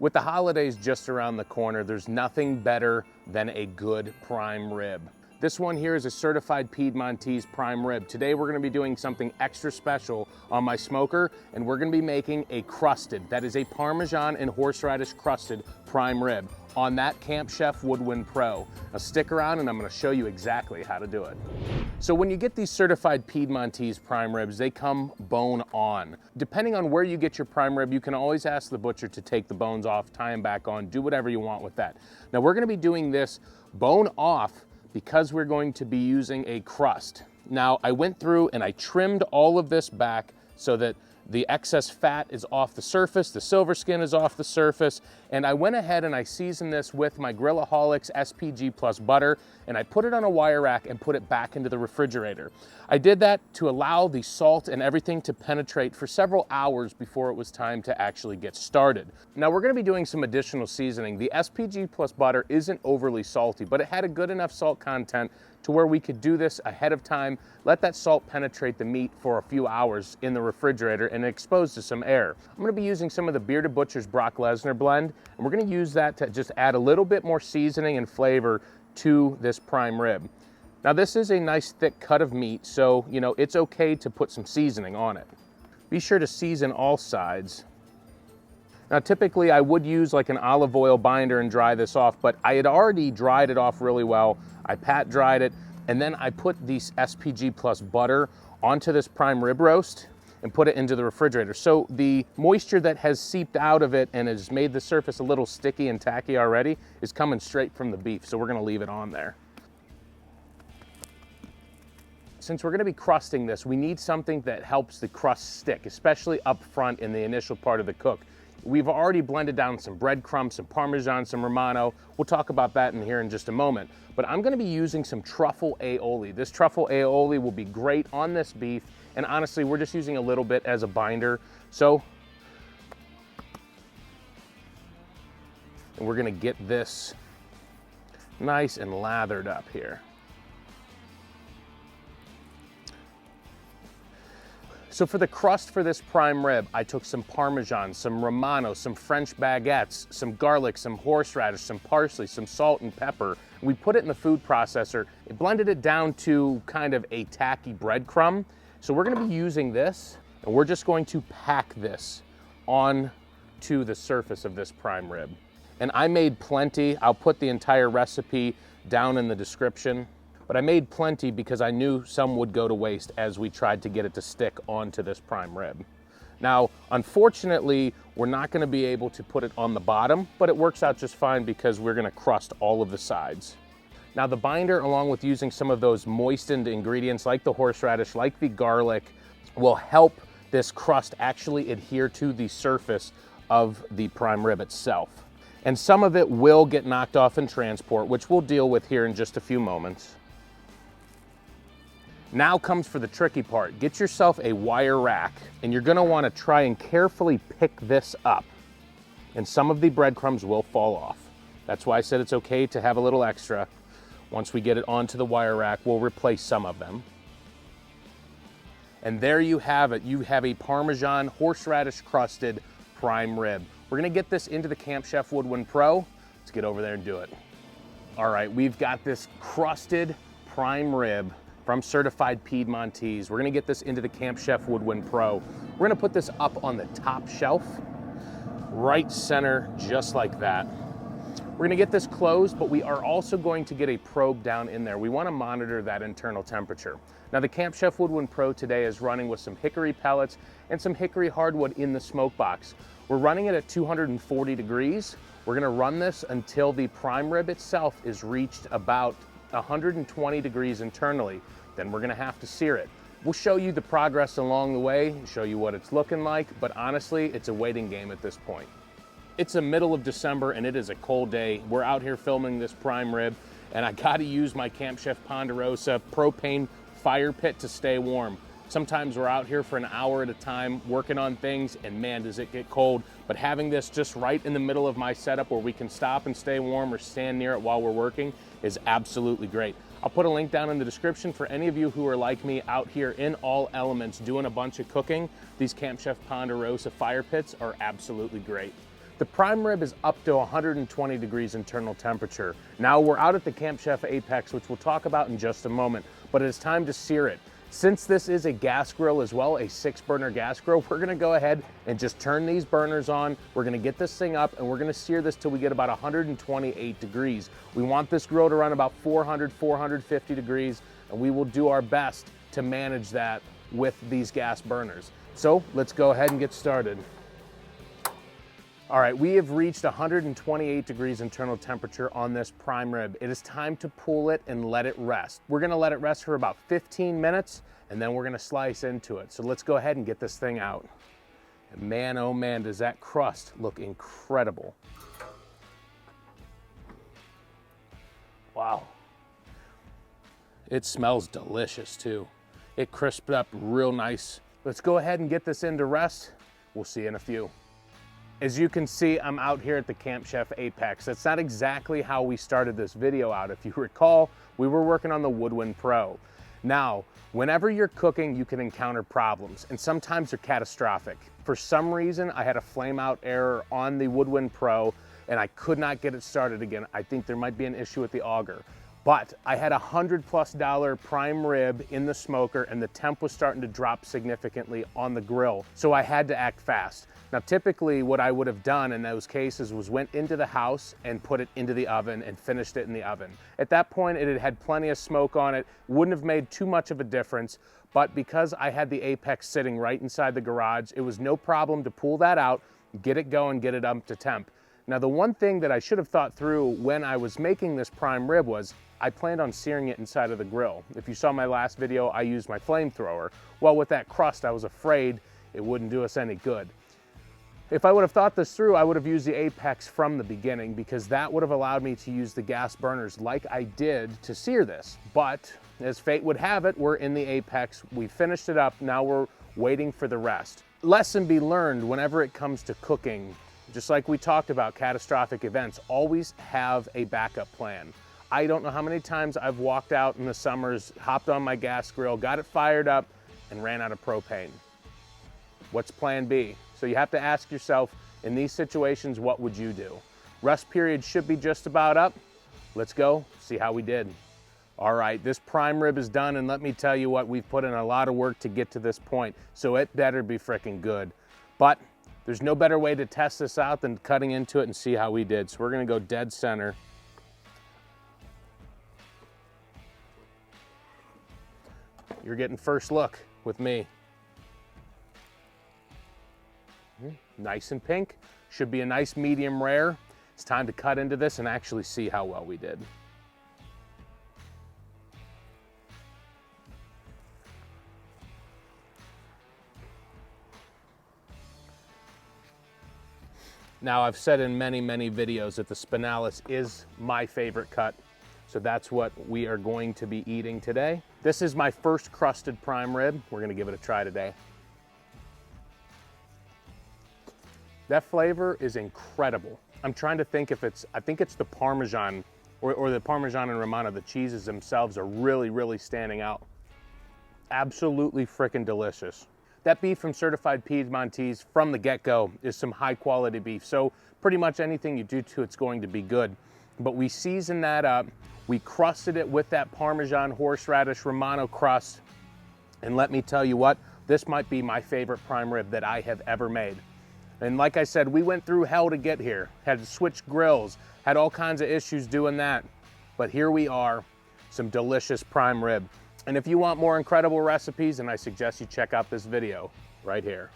With the holidays just around the corner, there's nothing better than a good prime rib. This one here is a certified Piedmontese prime rib. Today we're gonna be doing something extra special on my smoker, and we're gonna be making a crusted. That is a Parmesan and horseradish crusted prime rib on that Camp Chef Woodwind Pro. Now stick around and I'm gonna show you exactly how to do it. So when you get these certified Piedmontese prime ribs, they come bone on. Depending on where you get your prime rib, you can always ask the butcher to take the bones off, tie them back on, do whatever you want with that. Now we're gonna be doing this bone off because we're going to be using a crust. Now I went through and I trimmed all of this back so that the excess fat is off the surface, the silver skin is off the surface, and I went ahead and I seasoned this with my Grillaholics SPG plus butter, and I put it on a wire rack and put it back into the refrigerator. I did that to allow the salt and everything to penetrate for several hours before it was time to actually get started. Now we're gonna be doing some additional seasoning. The SPG plus butter isn't overly salty, but it had a good enough salt content to where we could do this ahead of time, let that salt penetrate the meat for a few hours in the refrigerator and exposed to some air. I'm gonna be using some of the Bearded Butcher's Brock Lesnar blend, and we're gonna use that to just add a little bit more seasoning and flavor to this prime rib. Now this is a nice thick cut of meat, so you know it's okay to put some seasoning on it. Be sure to season all sides. Now typically I would use like an olive oil binder and dry this off, but I had already dried it off really well. I pat dried it, and then I put these SPG plus butter onto this prime rib roast and put it into the refrigerator. So the moisture that has seeped out of it and has made the surface a little sticky and tacky already is coming straight from the beef, so we're gonna leave it on there. Since we're gonna be crusting this, we need something that helps the crust stick, especially up front in the initial part of the cook. We've already blended down some breadcrumbs, some Parmesan, some Romano. We'll talk about that in here in just a moment. But I'm gonna be using some truffle aioli. This truffle aioli will be great on this beef, and honestly, we're just using a little bit as a binder. So, and we're gonna get this nice and lathered up here. So for the crust for this prime rib, I took some Parmesan, some Romano, some French baguettes, some garlic, some horseradish, some parsley, some salt and pepper. We put it in the food processor. It blended it down to kind of a tacky breadcrumb. So we're gonna be using this, and we're just going to pack this onto the surface of this prime rib. And I made plenty. I'll put the entire recipe down in the description. But I made plenty because I knew some would go to waste as we tried to get it to stick onto this prime rib. Now, unfortunately, we're not gonna be able to put it on the bottom, but it works out just fine because we're gonna crust all of the sides. Now the binder, along with using some of those moistened ingredients like the horseradish, like the garlic, will help this crust actually adhere to the surface of the prime rib itself. And some of it will get knocked off in transport, which we'll deal with here in just a few moments. Now comes for the tricky part. Get yourself a wire rack, and you're gonna wanna try and carefully pick this up. And some of the breadcrumbs will fall off. That's why I said it's okay to have a little extra. Once we get it onto the wire rack, we'll replace some of them. And there you have it. You have a Parmesan horseradish crusted prime rib. We're gonna get this into the Camp Chef Woodwind Pro. Let's get over there and do it. All right, we've got this crusted prime rib from certified Piedmontese. We're gonna get this into the Camp Chef Woodwind Pro. We're gonna put this up on the top shelf, right center, just like that. We're gonna get this closed, but we are also going to get a probe down in there. We wanna monitor that internal temperature. Now the Camp Chef Woodwind Pro today is running with some hickory pellets and some hickory hardwood in the smoke box. We're running it at 240 degrees. We're gonna run this until the prime rib itself is reached about 120 degrees internally. Then we're gonna have to sear it. We'll show you the progress along the way, show you what it's looking like, but honestly, it's a waiting game at this point. It's the middle of December and it is a cold day. We're out here filming this prime rib, and I gotta use my Camp Chef Ponderosa propane fire pit to stay warm. Sometimes we're out here for an hour at a time working on things, and man, does it get cold. But having this just right in the middle of my setup where we can stop and stay warm or stand near it while we're working is absolutely great. I'll put a link down in the description for any of you who are like me out here in all elements doing a bunch of cooking. These Camp Chef Ponderosa fire pits are absolutely great. The prime rib is up to 120 degrees internal temperature. Now we're out at the Camp Chef Apex, which we'll talk about in just a moment, but it is time to sear it. Since this is a gas grill as well, a 6-burner gas grill, we're gonna go ahead and just turn these burners on. We're gonna get this thing up and we're gonna sear this till we get about 128 degrees. We want this grill to run about 400, 450 degrees, and we will do our best to manage that with these gas burners. So let's go ahead and get started. All right, we have reached 128 degrees internal temperature on this prime rib. It is time to pull it and let it rest. We're gonna let it rest for about 15 minutes and then we're gonna slice into it. So let's go ahead and get this thing out. And man, oh man, does that crust look incredible. Wow. It smells delicious too. It crisped up real nice. Let's go ahead and get this into rest. We'll see you in a few. As you can see, I'm out here at the Camp Chef Apex. That's not exactly how we started this video out. If you recall, we were working on the Woodwind Pro. Now, whenever you're cooking, you can encounter problems, and sometimes they're catastrophic. For some reason, I had a flame out error on the Woodwind Pro, and I could not get it started again. I think there might be an issue with the auger. But I had $100+ prime rib in the smoker and the temp was starting to drop significantly on the grill. So I had to act fast. Now, typically what I would have done in those cases was went into the house and put it into the oven and finished it in the oven. At that point, it had had plenty of smoke on it, wouldn't have made too much of a difference, but because I had the Apex sitting right inside the garage, it was no problem to pull that out, get it going, get it up to temp. Now, the one thing that I should have thought through when I was making this prime rib was I planned on searing it inside of the grill. If you saw my last video, I used my flamethrower. Well, with that crust, I was afraid it wouldn't do us any good. If I would have thought this through, I would have used the Apex from the beginning because that would have allowed me to use the gas burners like I did to sear this. But as fate would have it, we're in the Apex. We finished it up. Now we're waiting for the rest. Lesson be learned whenever it comes to cooking. Just like we talked about catastrophic events, always have a backup plan. I don't know how many times I've walked out in the summers, hopped on my gas grill, got it fired up, and ran out of propane. What's plan B? So you have to ask yourself, in these situations, what would you do? Rest period should be just about up. Let's go see how we did. All right, this prime rib is done, and let me tell you what, we've put in a lot of work to get to this point, so it better be freaking good. But there's no better way to test this out than cutting into it and see how we did. So we're gonna go dead center. You're getting first look with me. Nice and pink. Should be a nice medium rare. It's time to cut into this and actually see how well we did. Now, I've said in many, many videos that the spinalis is my favorite cut. So that's what we are going to be eating today. This is my first crusted prime rib. We're gonna give it a try today. That flavor is incredible. I'm trying to think if I think it's the Parmesan or the Parmesan and Romano. The cheeses themselves are really, really standing out. Absolutely freaking delicious. That beef from Certified Piedmontese from the get-go is some high quality beef. So pretty much anything you do to it's going to be good. But we seasoned that up. We crusted it with that Parmesan horseradish Romano crust. And let me tell you what, this might be my favorite prime rib that I have ever made. And like I said, we went through hell to get here. Had to switch grills, had all kinds of issues doing that. But here we are, some delicious prime rib. And if you want more incredible recipes, then I suggest you check out this video right here.